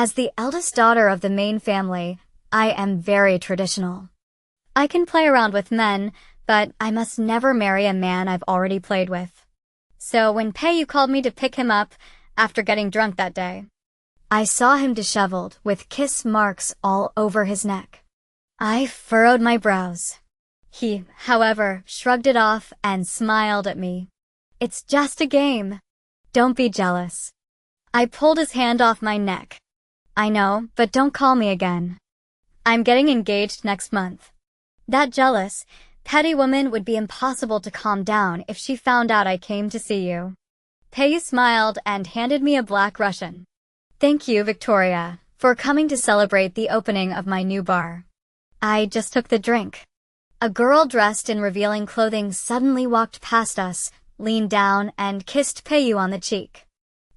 As the eldest daughter of the main family, I am very traditional. I can play around with men, but I must never marry a man I've already played with. So when Peiyu called me to pick him up after getting drunk that day, I saw him disheveled with kiss marks all over his neck. I furrowed my brows. He, however, shrugged it off and smiled at me. It's just a game. Don't be jealous. I pulled his hand off my neck. I know, but don't call me again. I'm getting engaged next month. That jealous, petty woman would be impossible to calm down if she found out I came to see you. Pei smiled and handed me a black Russian. Thank you, Victoria, for coming to celebrate the opening of my new bar. I just took the drink. A girl dressed in revealing clothing suddenly walked past us, leaned down, and kissed Peiyu on the cheek.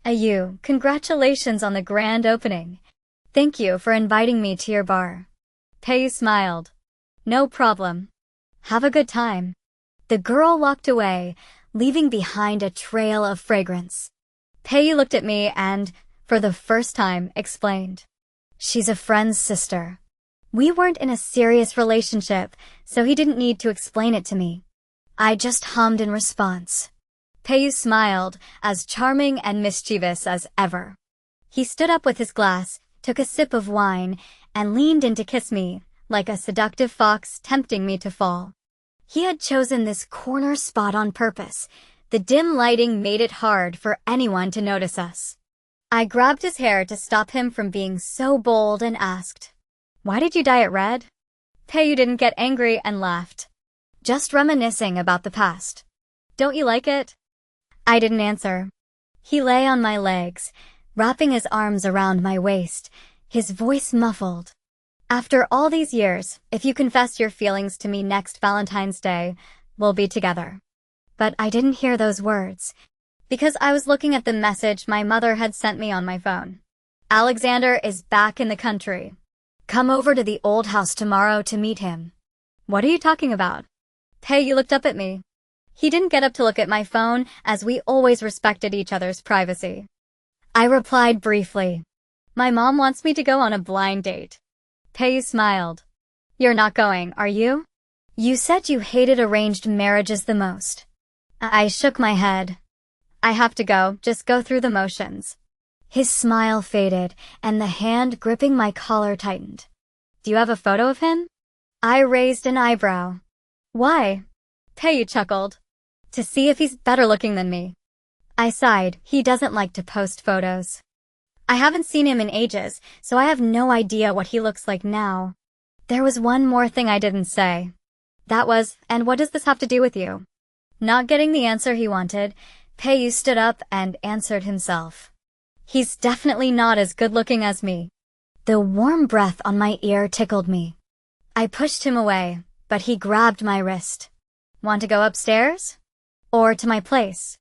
Ayu, congratulations on the grand opening. Thank you for inviting me to your bar. Peiyu smiled. No problem. Have a good time. The girl walked away, leaving behind a trail of fragrance. Peiyu looked at me and, for the first time, explained. She's a friend's sister. We weren't in a serious relationship, so he didn't need to explain it to me. I just hummed in response. Peiyu smiled, as charming and mischievous as ever. He stood up with his glass, took a sip of wine, and leaned in to kiss me, like a seductive fox tempting me to fall. He had chosen this corner spot on purpose. The dim lighting made it hard for anyone to notice us. I grabbed his hair to stop him from being so bold and asked, "Why did you dye it red?" Peiyu didn't get angry and laughed. Just reminiscing about the past. Don't you like it? I didn't answer. He lay on my legs, wrapping his arms around my waist, his voice muffled. After all these years, if you confess your feelings to me next Valentine's Day, we'll be together. But I didn't hear those words, because I was looking at the message my mother had sent me on my phone. Alexander is back in the country. Come over to the old house tomorrow to meet him. What are you talking about? Peiyu looked up at me. He didn't get up to look at my phone, as we always respected each other's privacy. I replied briefly. My mom wants me to go on a blind date. Peiyu smiled. You're not going, are you? You said you hated arranged marriages the most. I shook my head. I have to go, just go through the motions. His smile faded, and the hand gripping my collar tightened. Do you have a photo of him? I raised an eyebrow. Why? Peiyu chuckled. To see if he's better looking than me. I sighed. He doesn't like to post photos. I haven't seen him in ages, so I have no idea what he looks like now. There was one more thing I didn't say. That was, and what does this have to do with you? Not getting the answer he wanted, Peiyu stood up and answered himself. He's definitely not as good-looking as me. The warm breath on my ear tickled me. I pushed him away, but he grabbed my wrist. Want to go upstairs? Or to my place?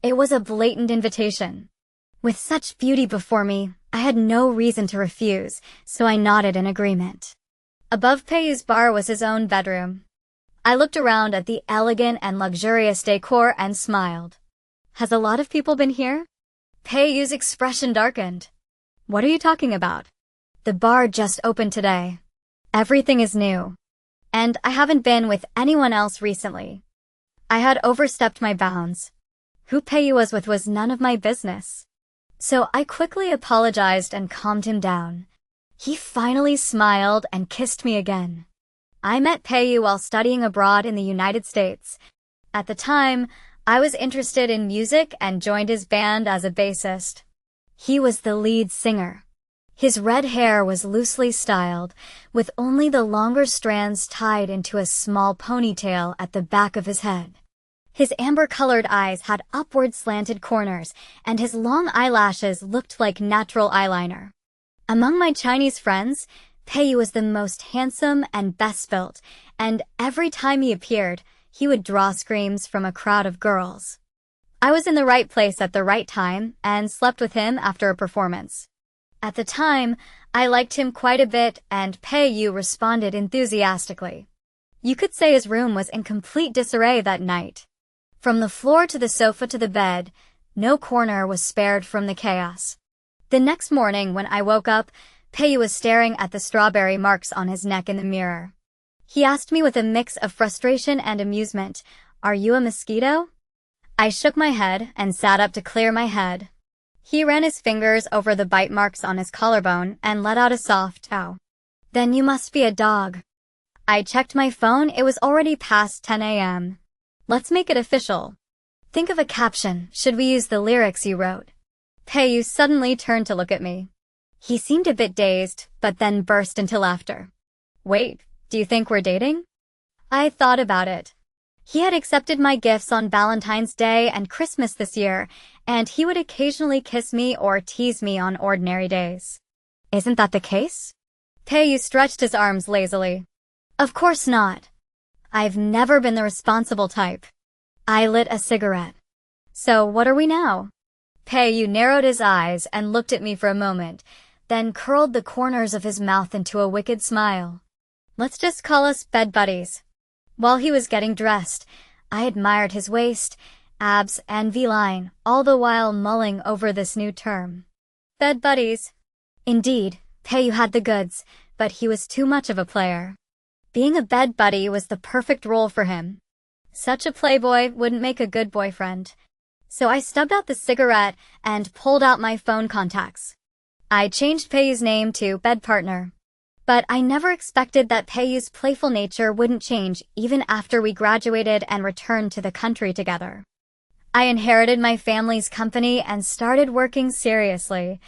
It was a blatant invitation. With such beauty before me, I had no reason to refuse, so I nodded in agreement. Above Peiyu's bar was his own bedroom. I looked around at the elegant and luxurious decor and smiled. Has a lot of people been here? Peiyu's expression darkened. What are you talking about? The bar just opened today. Everything is new. And I haven't been with anyone else recently. I had overstepped my bounds. Who Peiyu was with was none of my business. So I quickly apologized and calmed him down. He finally smiled and kissed me again. I met Peiyu while studying abroad in the United States. At the time, I was interested in music and joined his band as a bassist. He was the lead singer. His red hair was loosely styled, with only the longer strands tied into a small ponytail at the back of his head. His amber-colored eyes had upward slanted corners, and his long eyelashes looked like natural eyeliner. Among my Chinese friends, Peiyu was the most handsome and best-built, and every time he appeared, he would draw screams from a crowd of girls. I was in the right place at the right time and slept with him after a performance. At the time, I liked him quite a bit, and Peiyu responded enthusiastically. You could say his room was in complete disarray that night. From the floor to the sofa to the bed, no corner was spared from the chaos. The next morning when I woke up, Pei was staring at the strawberry marks on his neck in the mirror. He asked me with a mix of frustration and amusement, "Are you a mosquito?" I shook my head and sat up to clear my head. He ran his fingers over the bite marks on his collarbone and let out a soft ow. "Then you must be a dog." I checked my phone. It was already past 10 a.m. "Let's make it official. Think of a caption. Should we use the lyrics you wrote?" Pei suddenly turned to look at me. He seemed a bit dazed, but then burst into laughter. "Wait, do you think we're dating?" I thought about it. He had accepted my gifts on Valentine's Day and Christmas this year, and he would occasionally kiss me or tease me on ordinary days. Isn't that the case? Pei stretched his arms lazily. Of course not. I've never been the responsible type. I lit a cigarette. So what are we now? Pei narrowed his eyes and looked at me for a moment, then curled the corners of his mouth into a wicked smile. Let's just call us bed buddies. While he was getting dressed, I admired his waist, abs, and V-line, all the while mulling over this new term. Bed buddies. Indeed, Pei had the goods, but he was too much of a player. Being a bed buddy was the perfect role for him. Such a playboy wouldn't make a good boyfriend. So I stubbed out the cigarette and pulled out my phone contacts. I changed Pei's name to Bed Partner. But I never expected that Pei's playful nature wouldn't change even after we graduated and returned to the country together. I inherited my family's company and started working seriously.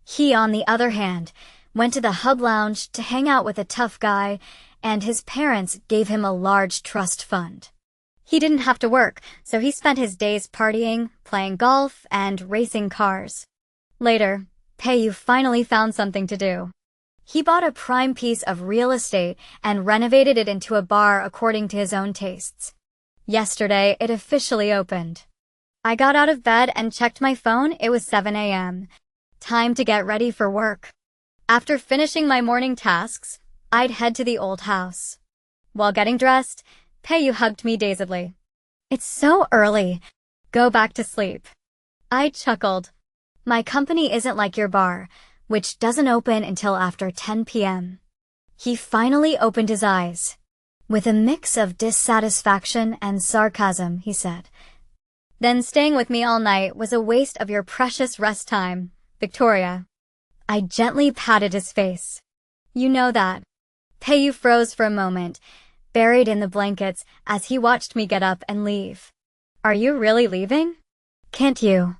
He, on the other hand, went to the Hub Lounge to hang out with a tough guy, and his parents gave him a large trust fund. He didn't have to work, so he spent his days partying, playing golf, and racing cars. Later, Pei finally found something to do. He bought a prime piece of real estate and renovated it into a bar according to his own tastes. Yesterday, it officially opened. I got out of bed and checked my phone. It was 7 a.m. Time to get ready for work. After finishing my morning tasks, I'd head to the old house. While getting dressed, Pei hugged me dazedly. It's so early. Go back to sleep. I chuckled. My company isn't like your bar, which doesn't open until after 10 p.m. He finally opened his eyes. With a mix of dissatisfaction and sarcasm, he said, "Then staying with me all night was a waste of your precious rest time, Victoria." I gently patted his face. You know that. Pei froze for a moment, buried in the blankets as he watched me get up and leave. Are you really leaving? Can't you?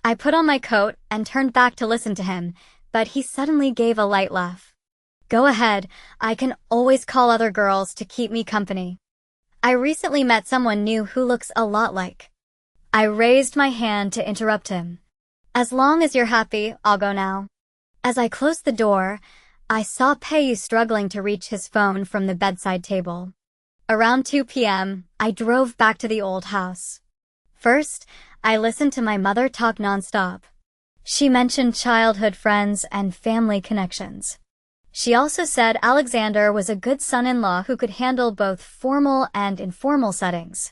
I put on my coat and turned back to listen to him, but he suddenly gave a light laugh. Go ahead, I can always call other girls to keep me company. I recently met someone new who looks a lot like. I raised my hand to interrupt him. As long as you're happy, I'll go now. As I closed the door, I saw Pei struggling to reach his phone from the bedside table. Around 2 p.m., I drove back to the old house. First, I listened to my mother talk nonstop. She mentioned childhood friends and family connections. She also said Alexander was a good son-in-law who could handle both formal and informal settings.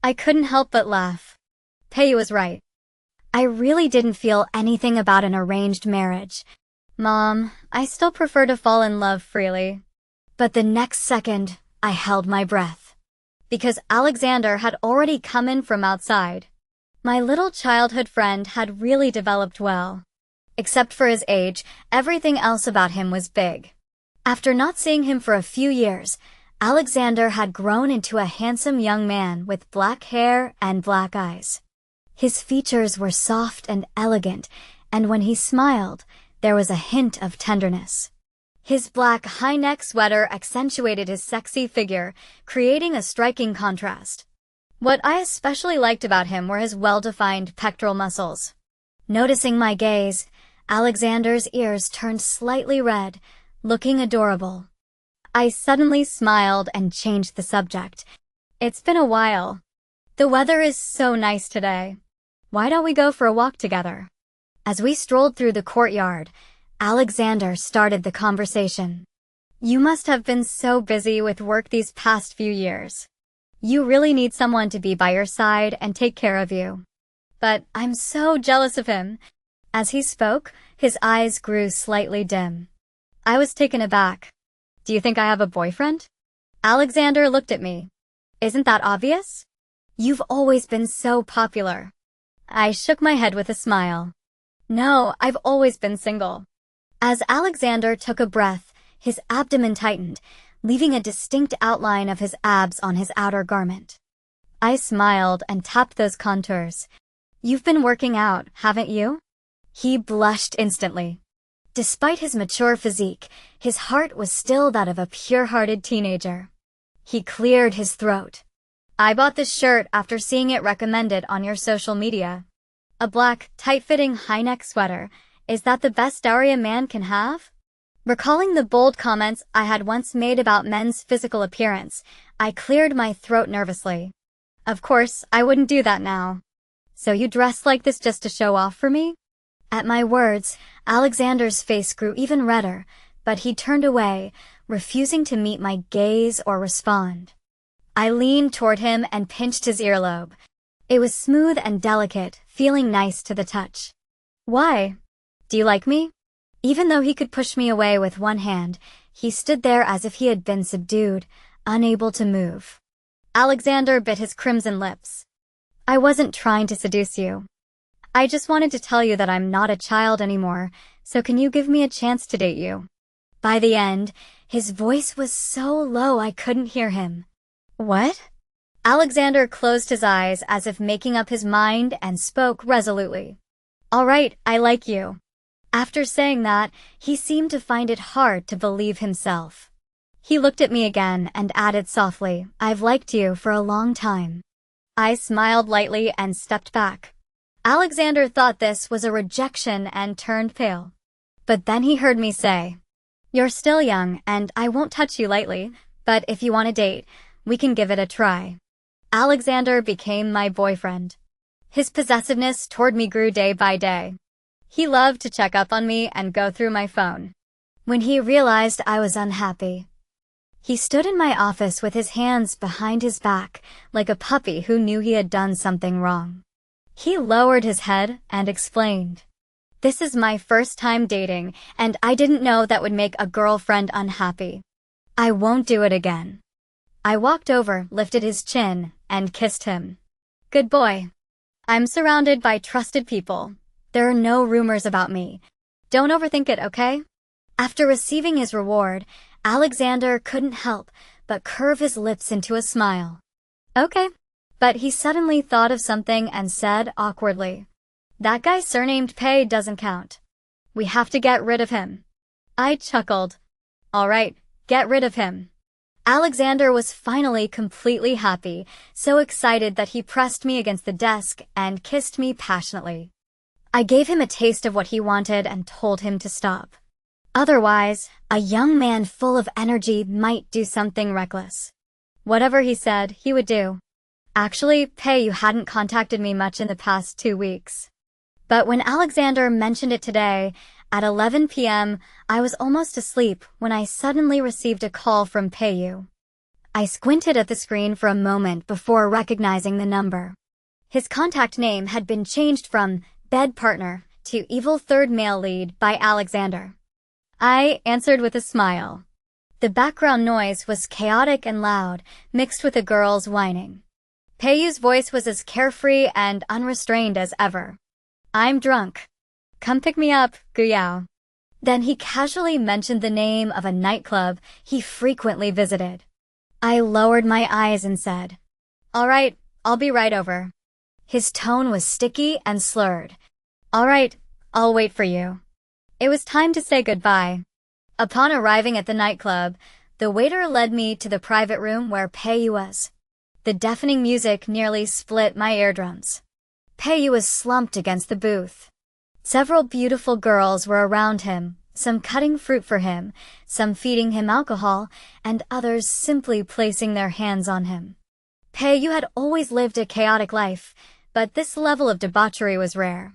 I couldn't help but laugh. Pei was right. I really didn't feel anything about an arranged marriage. Mom, I still prefer to fall in love freely. But the next second, I held my breath. Because Alexander had already come in from outside. My little childhood friend had really developed well. Except for his age, everything else about him was big. After not seeing him for a few years, Alexander had grown into a handsome young man with black hair and black eyes. His features were soft and elegant, and when he smiled, there was a hint of tenderness. His black high-neck sweater accentuated his sexy figure, creating a striking contrast. What I especially liked about him were his well-defined pectoral muscles. Noticing my gaze, Alexander's ears turned slightly red, looking adorable. I suddenly smiled and changed the subject. It's been a while. The weather is so nice today. Why don't we go for a walk together? As we strolled through the courtyard, Alexander started the conversation. You must have been so busy with work these past few years. You really need someone to be by your side and take care of you. But I'm so jealous of him. As he spoke, his eyes grew slightly dim. I was taken aback. Do you think I have a boyfriend? Alexander looked at me. Isn't that obvious? You've always been so popular. I shook my head with a smile. No, I've always been single. As Alexander took a breath, his abdomen tightened, leaving a distinct outline of his abs on his outer garment. I smiled and tapped those contours. You've been working out, haven't you? He blushed instantly. Despite his mature physique, his heart was still that of a pure-hearted teenager. He cleared his throat. I bought this shirt after seeing it recommended on your social media. A black, tight-fitting high-neck sweater. Is that the best dowry a man can have? Recalling the bold comments I had once made about men's physical appearance, I cleared my throat nervously. Of course, I wouldn't do that now. So you dressed like this just to show off for me? At my words, Alexander's face grew even redder, but he turned away, refusing to meet my gaze or respond. I leaned toward him and pinched his earlobe. It was smooth and delicate, feeling nice to the touch. Why? Do you like me? Even though he could push me away with one hand, he stood there as if he had been subdued, unable to move. Alexander bit his crimson lips. I wasn't trying to seduce you. I just wanted to tell you that I'm not a child anymore, so can you give me a chance to date you? By the end, his voice was so low I couldn't hear him. What? Alexander closed his eyes as if making up his mind and spoke resolutely. All right, I like you. After saying that, he seemed to find it hard to believe himself. He looked at me again and added softly, I've liked you for a long time. I smiled lightly and stepped back. Alexander thought this was a rejection and turned pale. But then he heard me say, You're still young and I won't touch you lightly, but if you want a date, we can give it a try. Alexander became my boyfriend. His possessiveness toward me grew day by day. He loved to check up on me and go through my phone. When he realized I was unhappy, he stood in my office with his hands behind his back, like a puppy who knew he had done something wrong. He lowered his head and explained, This is my first time dating, and I didn't know that would make a girlfriend unhappy. I won't do it again. I walked over, lifted his chin, and kissed him. Good boy. I'm surrounded by trusted people. There are no rumors about me. Don't overthink it, okay? After receiving his reward, Alexander couldn't help but curve his lips into a smile. Okay. But he suddenly thought of something and said awkwardly, That guy surnamed Pei doesn't count. We have to get rid of him. I chuckled. All right, get rid of him. Alexander was finally completely happy, so excited that he pressed me against the desk and kissed me passionately. I gave him a taste of what he wanted and told him to stop. Otherwise, a young man full of energy might do something reckless. Whatever he said, he would do. Actually, Pei hadn't contacted me much in the past 2 weeks. But when Alexander mentioned it today, at 11 p.m., I was almost asleep when I suddenly received a call from Pei. I squinted at the screen for a moment before recognizing the number. His contact name had been changed from bed partner to evil third male lead by Alexander. I answered with a smile. The background noise was chaotic and loud, mixed with a girl's whining. Pei's voice was as carefree and unrestrained as ever. I'm drunk. Come pick me up, Guyao. Then he casually mentioned the name of a nightclub he frequently visited. I lowered my eyes and said, All right, I'll be right over. His tone was sticky and slurred. All right, I'll wait for you. It was time to say goodbye. Upon arriving at the nightclub, the waiter led me to the private room where Pei was. The deafening music nearly split my eardrums. Pei was slumped against the booth. Several beautiful girls were around him, some cutting fruit for him, some feeding him alcohol, and others simply placing their hands on him. Pei had always lived a chaotic life, but this level of debauchery was rare.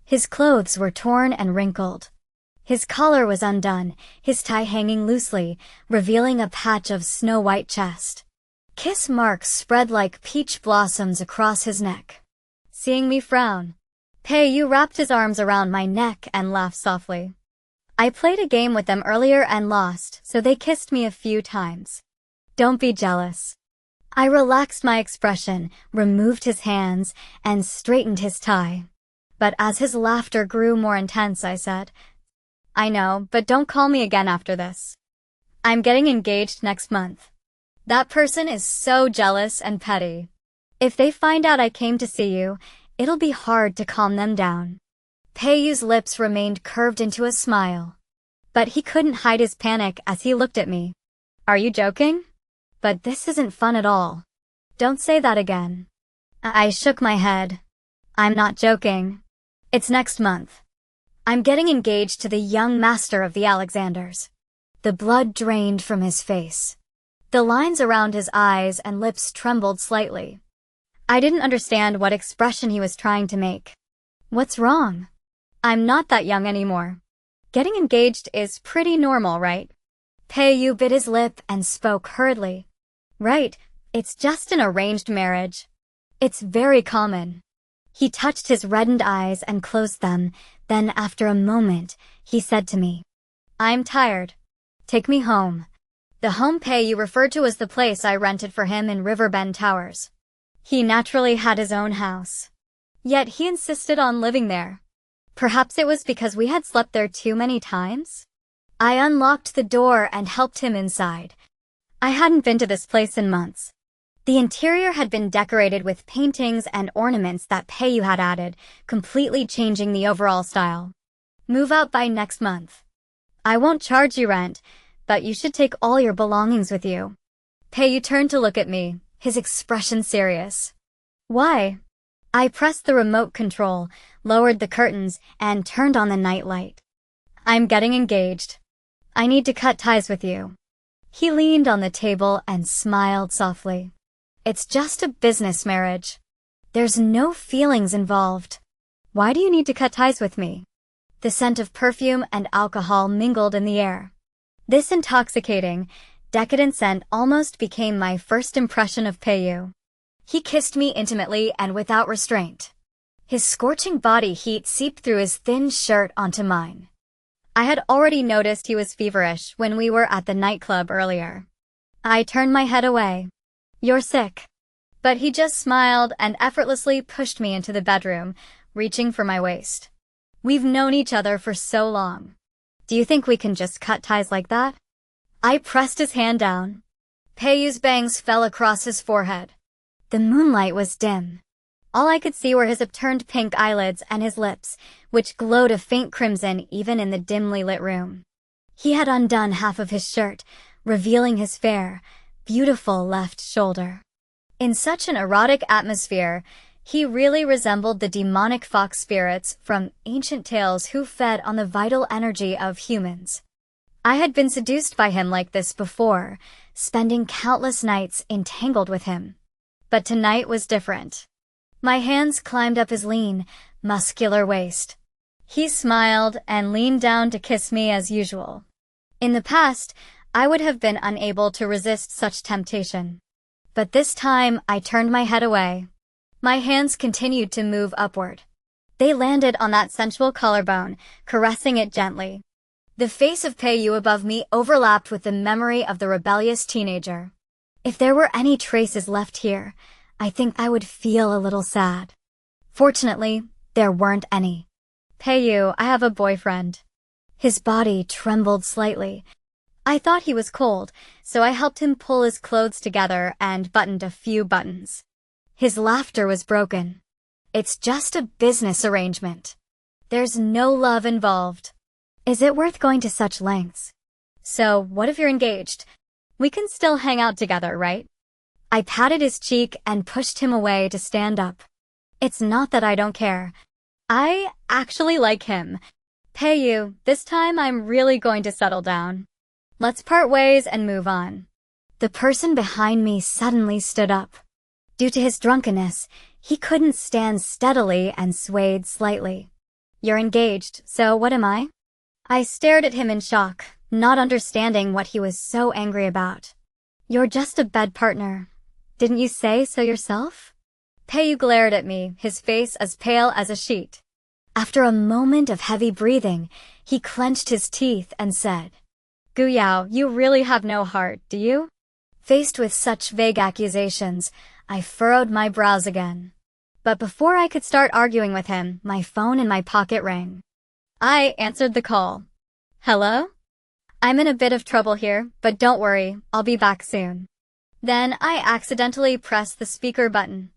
His clothes were torn and wrinkled. His collar was undone, his tie hanging loosely, revealing a patch of snow-white chest. Kiss marks spread like peach blossoms across his neck. Seeing me frown, Pei wrapped his arms around my neck and laughed softly. I played a game with them earlier and lost, so they kissed me a few times. Don't be jealous. I relaxed my expression, removed his hands, and straightened his tie. But as his laughter grew more intense, I said, I know, but don't call me again after this. I'm getting engaged next month. That person is so jealous and petty. If they find out I came to see you, it'll be hard to calm them down. Peiyu's lips remained curved into a smile. But he couldn't hide his panic as he looked at me. Are you joking? But this isn't fun at all. Don't say that again. I shook my head. I'm not joking. It's next month. I'm getting engaged to the young master of the Alexanders. The blood drained from his face. The lines around his eyes and lips trembled slightly. I didn't understand what expression he was trying to make. What's wrong? I'm not that young anymore. Getting engaged is pretty normal, right? Peiyu bit his lip and spoke hurriedly. Right, it's just an arranged marriage. It's very common. He touched his reddened eyes and closed them, then after a moment, he said to me, I'm tired. Take me home. The home Peiyu referred to as the place I rented for him in Riverbend Towers. He naturally had his own house. Yet he insisted on living there. Perhaps it was because we had slept there too many times? I unlocked the door and helped him inside. I hadn't been to this place in months. The interior had been decorated with paintings and ornaments that Peiyu had added, completely changing the overall style. Move out by next month. I won't charge you rent, but you should take all your belongings with you. Peiyu turned to look at me, his expression serious. Why? I pressed the remote control, lowered the curtains, and turned on the night light. I'm getting engaged. I need to cut ties with you. He leaned on the table and smiled softly. It's just a business marriage. There's no feelings involved. Why do you need to cut ties with me? The scent of perfume and alcohol mingled in the air. This intoxicating, decadent scent almost became my first impression of Peiyu. He kissed me intimately and without restraint. His scorching body heat seeped through his thin shirt onto mine. I had already noticed he was feverish when we were at the nightclub earlier. I turned my head away. You're sick. But he just smiled and effortlessly pushed me into the bedroom, reaching for my waist. We've known each other for so long. Do you think we can just cut ties like that? I pressed his hand down. Peiyu's bangs fell across his forehead. The moonlight was dim. All I could see were his upturned pink eyelids and his lips, which glowed a faint crimson even in the dimly lit room. He had undone half of his shirt, revealing his fair, beautiful left shoulder. In such an erotic atmosphere, he really resembled the demonic fox spirits from ancient tales who fed on the vital energy of humans. I had been seduced by him like this before, spending countless nights entangled with him. But tonight was different. My hands climbed up his lean, muscular waist. He smiled and leaned down to kiss me as usual. In the past, I would have been unable to resist such temptation. But this time, I turned my head away. My hands continued to move upward. They landed on that sensual collarbone, caressing it gently. The face of Peiyu above me overlapped with the memory of the rebellious teenager. If there were any traces left here, I think I would feel a little sad. Fortunately, there weren't any. Peiyu, I have a boyfriend. His body trembled slightly. I thought he was cold, so I helped him pull his clothes together and buttoned a few buttons. His laughter was broken. It's just a business arrangement. There's no love involved. Is it worth going to such lengths? So, what if you're engaged? We can still hang out together, right? I patted his cheek and pushed him away to stand up. It's not that I don't care. I actually like him. Peiyu, this time I'm really going to settle down. Let's part ways and move on. The person behind me suddenly stood up. Due to his drunkenness, he couldn't stand steadily and swayed slightly. You're engaged, so what am I? I stared at him in shock, not understanding what he was so angry about. You're just a bed partner. Didn't you say so yourself? Peiyu glared at me, his face as pale as a sheet. After a moment of heavy breathing, he clenched his teeth and said, "Guyao, you really have no heart, do you?" Faced with such vague accusations, I furrowed my brows again. But before I could start arguing with him, my phone in my pocket rang. I answered the call. "Hello? I'm in a bit of trouble here, but don't worry, I'll be back soon." Then I accidentally pressed the speaker button.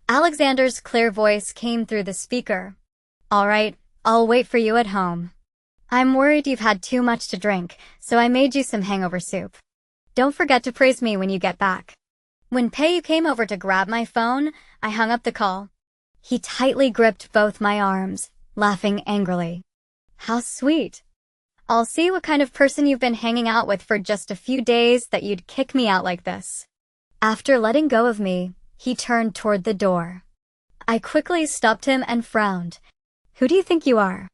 Alexander's clear voice came through the speaker. "All right, I'll wait for you at home. I'm worried you've had too much to drink, so I made you some hangover soup. Don't forget to praise me when you get back." When Pei came over to grab my phone, I hung up the call. He tightly gripped both my arms, laughing angrily. "How sweet. I'll see what kind of person you've been hanging out with for just a few days that you'd kick me out like this." After letting go of me, he turned toward the door. I quickly stopped him and frowned. "Who do you think you are?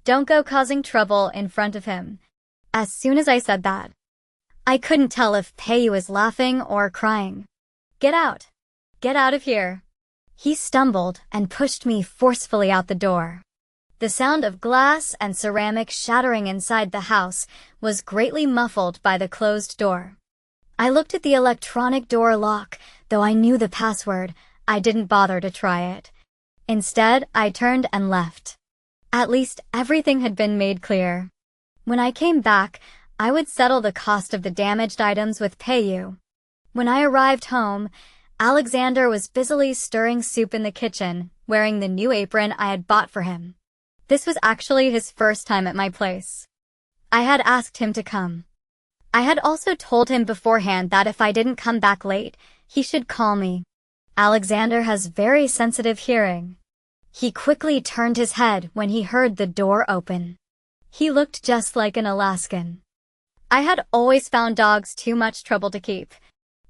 Don't go causing trouble in front of him." As soon as I said that, I couldn't tell if Pei was laughing or crying. "Get out. Get out of here." He stumbled and pushed me forcefully out the door. The sound of glass and ceramic shattering inside the house was greatly muffled by the closed door. I looked at the electronic door lock. Though I knew the password, I didn't bother to try it. Instead, I turned and left. At least everything had been made clear. When I came back, I would settle the cost of the damaged items with Peiyu. When I arrived home, Alexander was busily stirring soup in the kitchen, wearing the new apron I had bought for him. This was actually his first time at my place. I had asked him to come. I had also told him beforehand that if I didn't come back late, he should call me. Alexander has very sensitive hearing. He quickly turned his head when he heard the door open. He looked just like an Alaskan. I had always found dogs too much trouble to keep.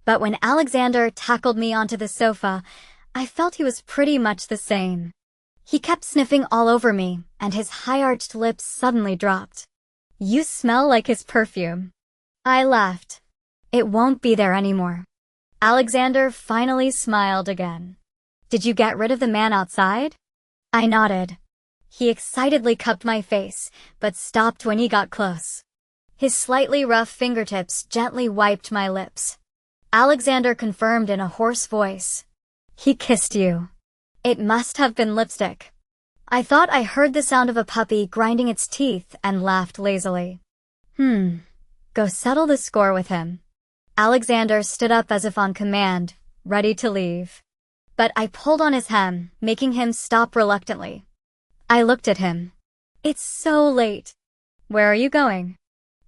But when Alexander tackled me onto the sofa, I felt he was pretty much the same. He kept sniffing all over me, and his high-arched lips suddenly dropped. "You smell like his perfume." I laughed. "It won't be there anymore." Alexander finally smiled again. "Did you get rid of the man outside?" I nodded. He excitedly cupped my face, but stopped when he got close. His slightly rough fingertips gently wiped my lips. Alexander confirmed in a hoarse voice. "He kissed you. It must have been lipstick." I thought I heard the sound of a puppy grinding its teeth and laughed lazily. Go settle the score with him." Alexander stood up as if on command, ready to leave. But I pulled on his hem, making him stop reluctantly. I looked at him. "It's so late." "Where are you going?"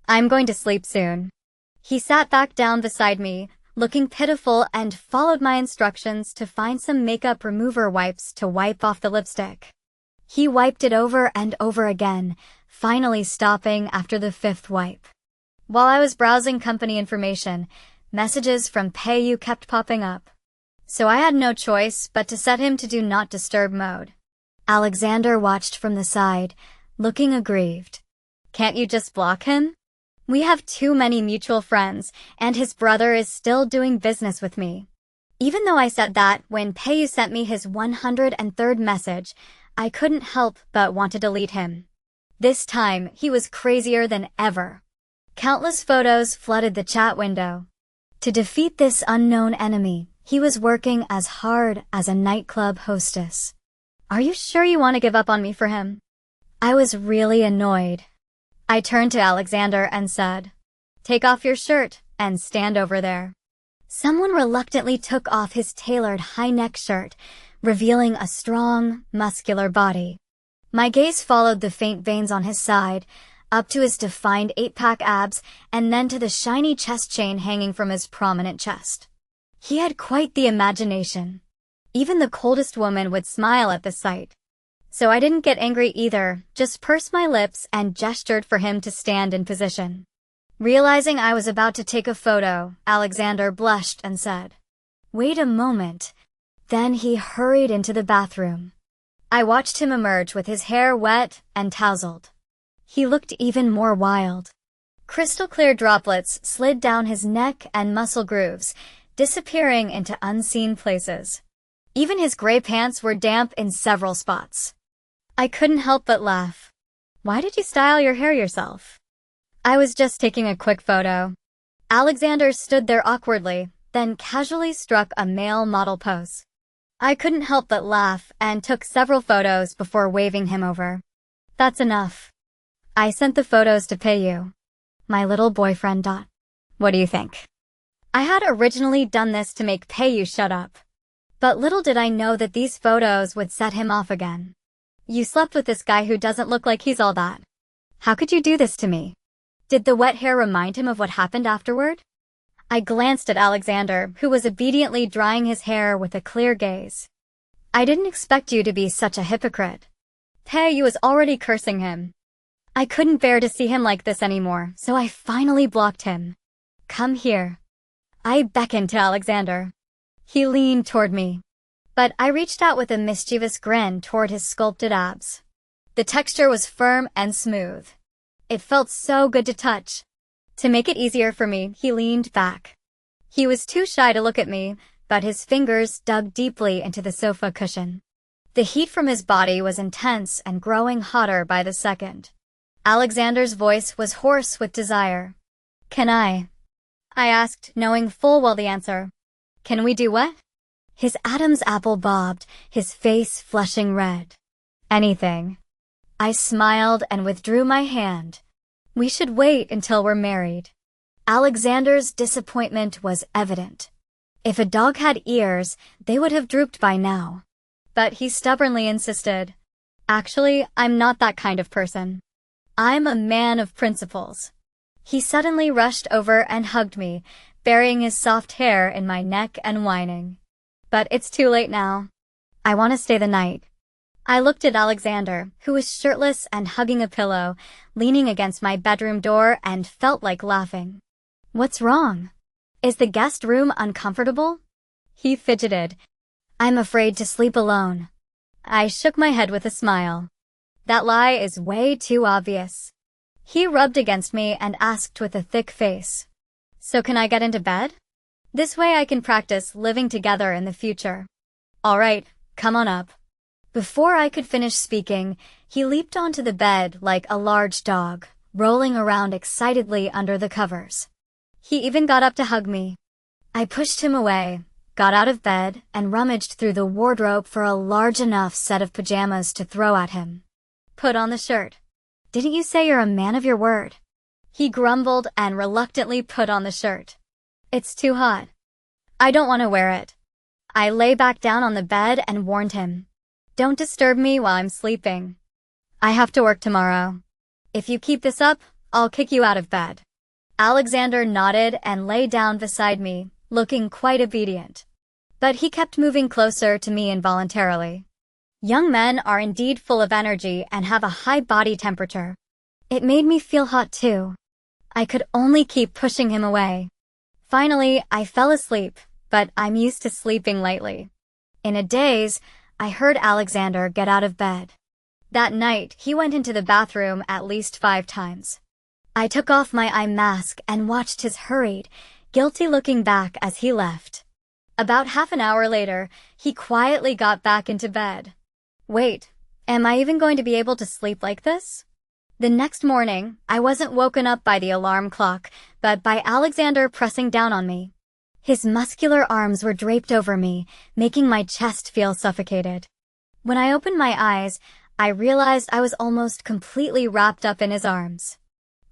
"I'm going to sleep soon." He sat back down beside me, looking pitiful, and followed my instructions to find some makeup remover wipes to wipe off the lipstick. He wiped it over and over again, finally stopping after the 5th wipe. While I was browsing company information, messages from Peiyu kept popping up. So I had no choice but to set him to do not disturb mode. Alexander watched from the side, looking aggrieved. "Can't you just block him? We have too many mutual friends, and his brother is still doing business with me." Even though I said that when Peiyu sent me his 103rd message, I couldn't help but want to delete him. This time, he was crazier than ever. Countless photos flooded the chat window. To defeat this unknown enemy, he was working as hard as a nightclub hostess. "Are you sure you want to give up on me for him?" I was really annoyed. I turned to Alexander and said, "Take off your shirt and stand over there." Someone reluctantly took off his tailored high-neck shirt, revealing a strong, muscular body. My gaze followed the faint veins on his side, up to his defined 8-pack abs, and then to the shiny chest chain hanging from his prominent chest. He had quite the imagination. Even the coldest woman would smile at the sight. So I didn't get angry either, just pursed my lips and gestured for him to stand in position. Realizing I was about to take a photo, Alexander blushed and said, "Wait a moment." Then he hurried into the bathroom. I watched him emerge with his hair wet and tousled. He looked even more wild. Crystal-clear droplets slid down his neck and muscle grooves, disappearing into unseen places. Even his gray pants were damp in several spots. I couldn't help but laugh. Why did you style your hair yourself? I was just taking a quick photo. Alexander stood there awkwardly, then casually struck a male model pose. I couldn't help but laugh and took several photos before waving him over. That's enough. I sent the photos to Payu, my little boyfriend. What do you think? I had originally done this to make Payu shut up. But little did I know that these photos would set him off again. You slept with this guy who doesn't look like he's all that. How could you do this to me? Did the wet hair remind him of what happened afterward? I glanced at Alexander, who was obediently drying his hair with a clear gaze. I didn't expect you to be such a hypocrite. Payu was already cursing him. I couldn't bear to see him like this anymore, so I finally blocked him. Come here. I beckoned to Alexander. He leaned toward me, but I reached out with a mischievous grin toward his sculpted abs. The texture was firm and smooth. It felt so good to touch. To make it easier for me, he leaned back. He was too shy to look at me, but his fingers dug deeply into the sofa cushion. The heat from his body was intense and growing hotter by the second. Alexander's voice was hoarse with desire. Can I asked, knowing full well the answer. Can we do what? His Adam's apple bobbed, his face flushing red. Anything. I smiled and withdrew my hand. We should wait until we're married. Alexander's disappointment was evident. If a dog had ears, they would have drooped by now. But he stubbornly insisted. Actually, I'm not that kind of person. I'm a man of principles. He suddenly rushed over and hugged me, burying his soft hair in my neck and whining. But it's too late now. I want to stay the night. I looked at Alexander, who was shirtless and hugging a pillow, leaning against my bedroom door, and felt like laughing. What's wrong? Is the guest room uncomfortable? He fidgeted. I'm afraid to sleep alone. I shook my head with a smile. That lie is way too obvious. He rubbed against me and asked with a thick face. So can I get into bed? This way I can practice living together in the future. All right, come on up. Before I could finish speaking, he leaped onto the bed like a large dog, rolling around excitedly under the covers. He even got up to hug me. I pushed him away, got out of bed, and rummaged through the wardrobe for a large enough set of pajamas to throw at him. Put on the shirt. Didn't you say you're a man of your word? He grumbled and reluctantly put on the shirt. It's too hot. I don't want to wear it. I lay back down on the bed and warned him. Don't disturb me while I'm sleeping. I have to work tomorrow. If you keep this up, I'll kick you out of bed. Alexander nodded and lay down beside me, looking quite obedient. But he kept moving closer to me involuntarily. Young men are indeed full of energy and have a high body temperature. It made me feel hot too. I could only keep pushing him away. Finally, I fell asleep, but I'm used to sleeping lightly. In a daze, I heard Alexander get out of bed. That night, he went into the bathroom at least 5 times. I took off my eye mask and watched his hurried, guilty-looking back as he left. About half an hour later, he quietly got back into bed. Wait, am I even going to be able to sleep like this? The next morning, I wasn't woken up by the alarm clock, but by Alexander pressing down on me. His muscular arms were draped over me, making my chest feel suffocated. When I opened my eyes, I realized I was almost completely wrapped up in his arms.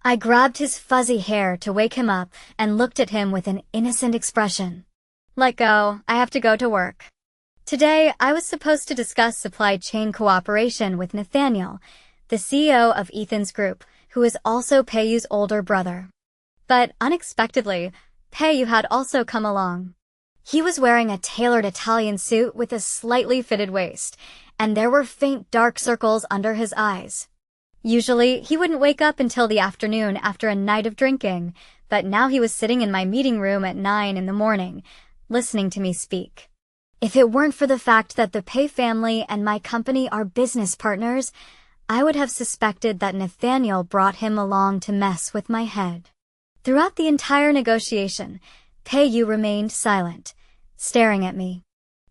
I grabbed his fuzzy hair to wake him up and looked at him with an innocent expression. Let go, I have to go to work. Today, I was supposed to discuss supply chain cooperation with Nathaniel, the CEO of Ethan's group, who is also Payu's older brother. But unexpectedly, Payu had also come along. He was wearing a tailored Italian suit with a slightly fitted waist, and there were faint dark circles under his eyes. Usually, he wouldn't wake up until the afternoon after a night of drinking, but now he was sitting in my meeting room at 9 in the morning, listening to me speak. If it weren't for the fact that the Pay family and my company are business partners, I would have suspected that Nathaniel brought him along to mess with my head. Throughout the entire negotiation, Payu remained silent, staring at me.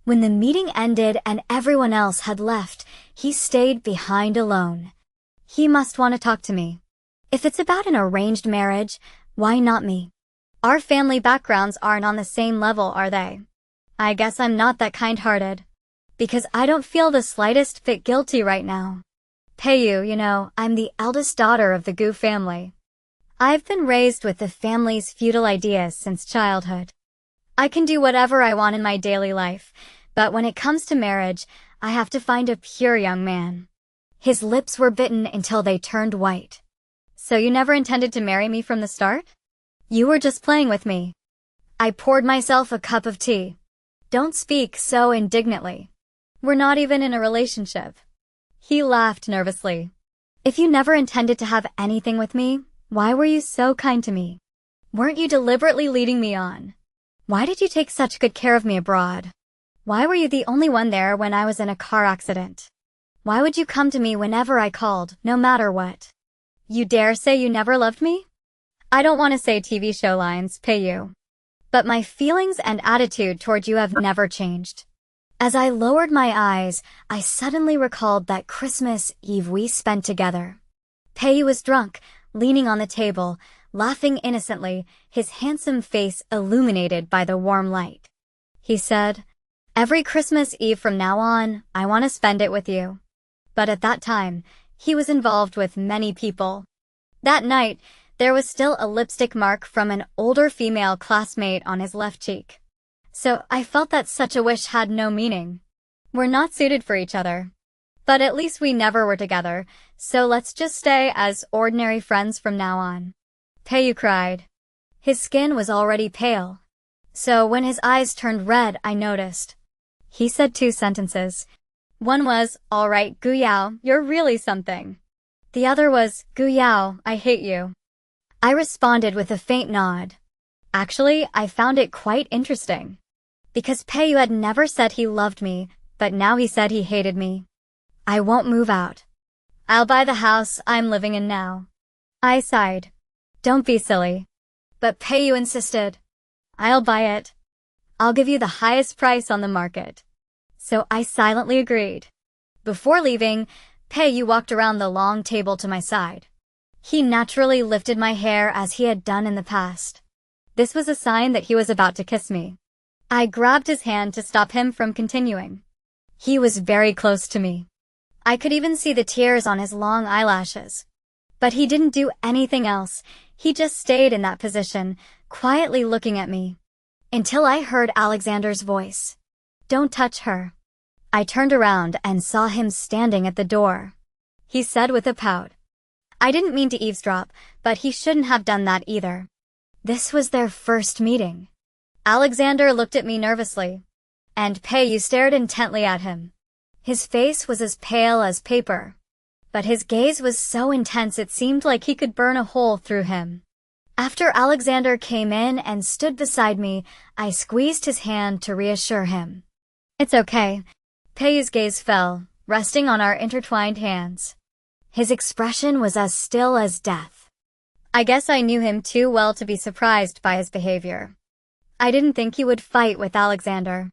When the meeting ended and everyone else had left, he stayed behind alone. He must want to talk to me. If it's about an arranged marriage, why not me? Our family backgrounds aren't on the same level, are they? I guess I'm not that kind-hearted. Because I don't feel the slightest bit guilty right now. Payu, I'm the eldest daughter of the Gu family. I've been raised with the family's feudal ideas since childhood. I can do whatever I want in my daily life, but when it comes to marriage, I have to find a pure young man. His lips were bitten until they turned white. So you never intended to marry me from the start? You were just playing with me. I poured myself a cup of tea. Don't speak so indignantly. We're not even in a relationship. He laughed nervously. If you never intended to have anything with me, why were you so kind to me? Weren't you deliberately leading me on? Why did you take such good care of me abroad? Why were you the only one there when I was in a car accident? Why would you come to me whenever I called, no matter what? You dare say you never loved me? I don't want to say TV show lines, Payu. But my feelings and attitude toward you have never changed. As I lowered my eyes, I suddenly recalled that Christmas Eve we spent together. Payu was drunk, leaning on the table, laughing innocently, his handsome face illuminated by the warm light. He said, "Every Christmas Eve from now on, I want to spend it with you." But at that time, he was involved with many people. That night, there was still a lipstick mark from an older female classmate on his left cheek. So I felt that such a wish had no meaning. We're not suited for each other. But at least we never were together, so let's just stay as ordinary friends from now on. Payu cried. His skin was already pale. So when his eyes turned red, I noticed. He said 2 sentences. One was, "All right, Guyao, you're really something." The other was, "Guyao, I hate you." I responded with a faint nod. Actually, I found it quite interesting. Because Payu had never said he loved me, but now he said he hated me. I won't move out. I'll buy the house I'm living in now. I sighed. Don't be silly. But Payu insisted. I'll buy it. I'll give you the highest price on the market. So I silently agreed. Before leaving, Payu walked around the long table to my side. He naturally lifted my hair as he had done in the past. This was a sign that he was about to kiss me. I grabbed his hand to stop him from continuing. He was very close to me. I could even see the tears on his long eyelashes. But he didn't do anything else. He just stayed in that position, quietly looking at me. Until I heard Alexander's voice. Don't touch her. I turned around and saw him standing at the door. He said with a pout. I didn't mean to eavesdrop, but he shouldn't have done that either. This was their first meeting. Alexander looked at me nervously. And Payu stared intently at him. His face was as pale as paper. But his gaze was so intense it seemed like he could burn a hole through him. After Alexander came in and stood beside me, I squeezed his hand to reassure him. It's okay. Payu's gaze fell, resting on our intertwined hands. His expression was as still as death. I guess I knew him too well to be surprised by his behavior. I didn't think he would fight with Alexander.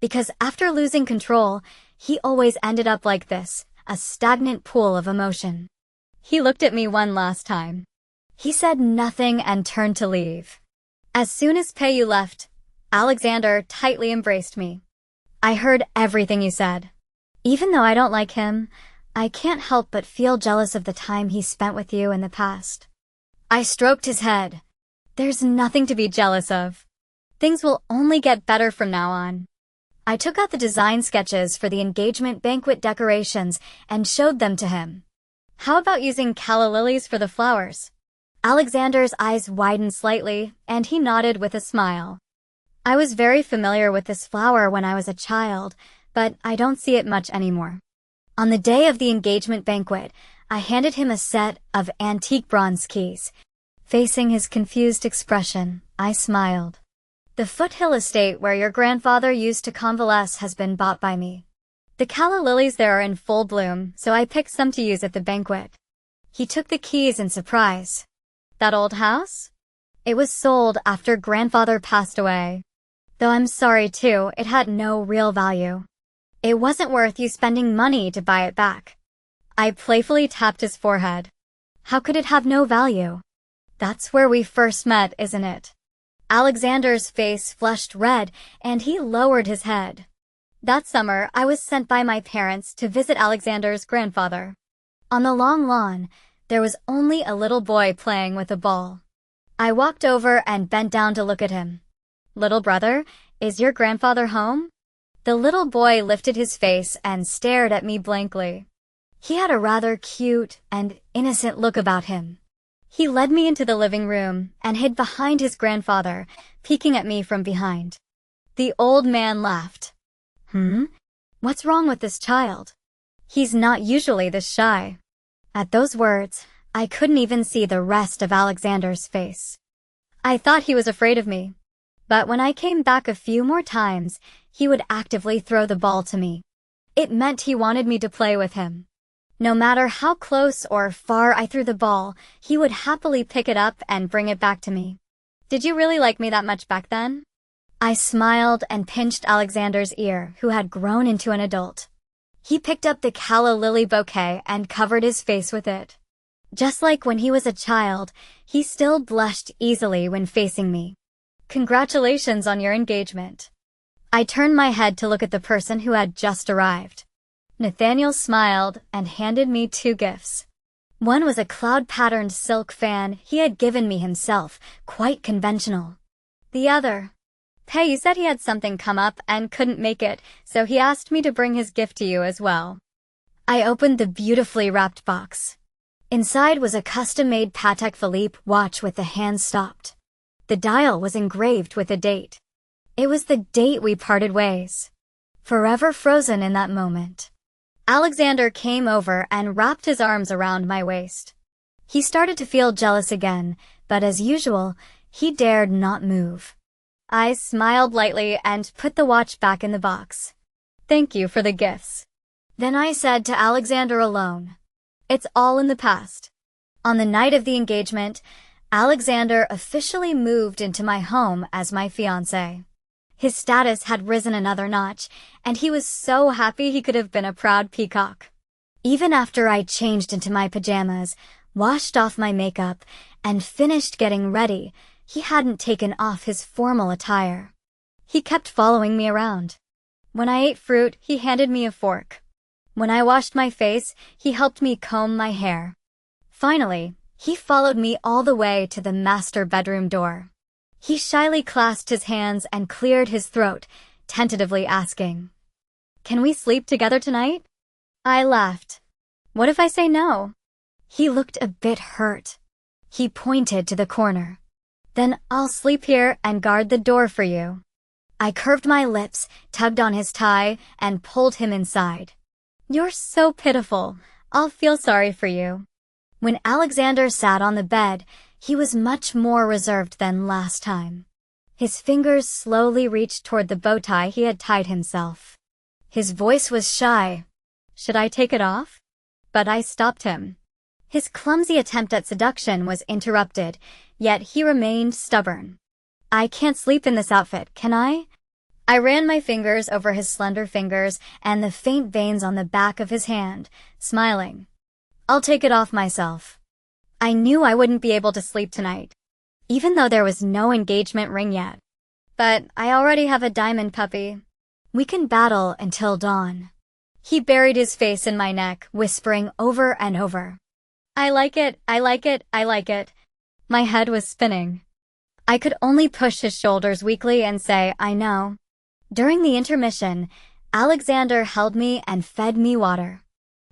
Because after losing control, he always ended up like this, a stagnant pool of emotion. He looked at me one last time. He said nothing and turned to leave. As soon as Payu left, Alexander tightly embraced me. I heard everything you said. Even though I don't like him, I can't help but feel jealous of the time he spent with you in the past. I stroked his head. There's nothing to be jealous of. Things will only get better from now on. I took out the design sketches for the engagement banquet decorations and showed them to him. How about using calla lilies for the flowers? Alexander's eyes widened slightly, and he nodded with a smile. I was very familiar with this flower when I was a child, but I don't see it much anymore. On the day of the engagement banquet, I handed him a set of antique bronze keys. Facing his confused expression, I smiled. The foothill estate where your grandfather used to convalesce has been bought by me. The calla lilies there are in full bloom, so I picked some to use at the banquet. He took the keys in surprise. That old house? It was sold after grandfather passed away. Though I'm sorry too, it had no real value. It wasn't worth you spending money to buy it back. I playfully tapped his forehead. How could it have no value? That's where we first met, isn't it? Alexander's face flushed red, and he lowered his head. That summer, I was sent by my parents to visit Alexander's grandfather. On the long lawn, there was only a little boy playing with a ball. I walked over and bent down to look at him. Little brother, is your grandfather home? The little boy lifted his face and stared at me blankly. He had a rather cute and innocent look about him. He led me into the living room and hid behind his grandfather, peeking at me from behind. The old man laughed. What's wrong with this child? He's not usually this shy. At those words, I couldn't even see the rest of Alexander's face. I thought he was afraid of me. But when I came back a few more times, he would actively throw the ball to me. It meant he wanted me to play with him. No matter how close or far I threw the ball, he would happily pick it up and bring it back to me. Did you really like me that much back then? I smiled and pinched Alexander's ear, who had grown into an adult. He picked up the calla lily bouquet and covered his face with it. Just like when he was a child, he still blushed easily when facing me. Congratulations on your engagement. I turned my head to look at the person who had just arrived. Nathaniel smiled and handed me 2 gifts. One was a cloud-patterned silk fan he had given me himself, quite conventional. The other... Pei said he had something come up and couldn't make it, so he asked me to bring his gift to you as well. I opened the beautifully wrapped box. Inside was a custom-made Patek Philippe watch with the hands stopped. The dial was engraved with a date. It was the date we parted ways. Forever frozen in that moment. Alexander came over and wrapped his arms around my waist. He started to feel jealous again, but as usual, he dared not move. I smiled lightly and put the watch back in the box. Thank you for the gifts. Then I said to Alexander alone, it's all in the past. On the night of the engagement, Alexander officially moved into my home as my fiancé. His status had risen another notch, and he was so happy he could have been a proud peacock. Even after I changed into my pajamas, washed off my makeup, and finished getting ready, he hadn't taken off his formal attire. He kept following me around. When I ate fruit, he handed me a fork. When I washed my face, he helped me comb my hair. Finally, he followed me all the way to the master bedroom door. He shyly clasped his hands and cleared his throat, tentatively asking, "Can we sleep together tonight?" I laughed. What if I say no? He looked a bit hurt. He pointed to the corner. Then I'll sleep here and guard the door for you. I curved my lips, tugged on his tie, and pulled him inside. You're so pitiful. I'll feel sorry for you. When Alexander sat on the bed, he was much more reserved than last time. His fingers slowly reached toward the bow tie he had tied himself. His voice was shy. Should I take it off? But I stopped him. His clumsy attempt at seduction was interrupted, yet he remained stubborn. I can't sleep in this outfit, can I? I ran my fingers over his slender fingers and the faint veins on the back of his hand, smiling. I'll take it off myself. I knew I wouldn't be able to sleep tonight, even though there was no engagement ring yet. But I already have a diamond puppy. We can battle until dawn. He buried his face in my neck, whispering over and over. I like it, I like it, I like it. My head was spinning. I could only push his shoulders weakly and say, I know. During the intermission, Alexander held me and fed me water.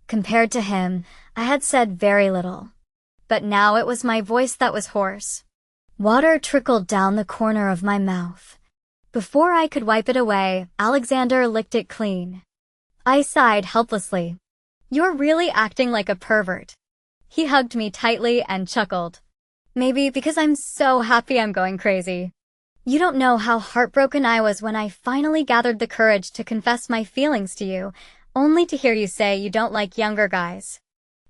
Compared to him, I had said very little. But now it was my voice that was hoarse. Water trickled down the corner of my mouth. Before I could wipe it away, Alexander licked it clean. I sighed helplessly. You're really acting like a pervert. He hugged me tightly and chuckled. Maybe because I'm so happy I'm going crazy. You don't know how heartbroken I was when I finally gathered the courage to confess my feelings to you, only to hear you say you don't like younger guys.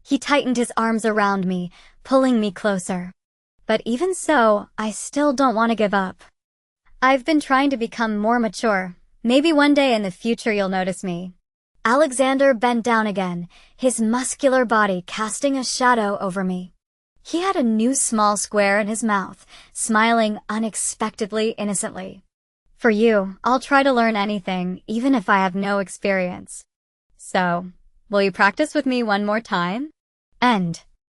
He tightened his arms around me, pulling me closer. But even so, I still don't want to give up. I've been trying to become more mature. Maybe one day in the future you'll notice me. Alexander bent down again, his muscular body casting a shadow over me. He had a new small square in his mouth, smiling unexpectedly innocently. For you, I'll try to learn anything, even if I have no experience. So, will you practice with me one more time? End.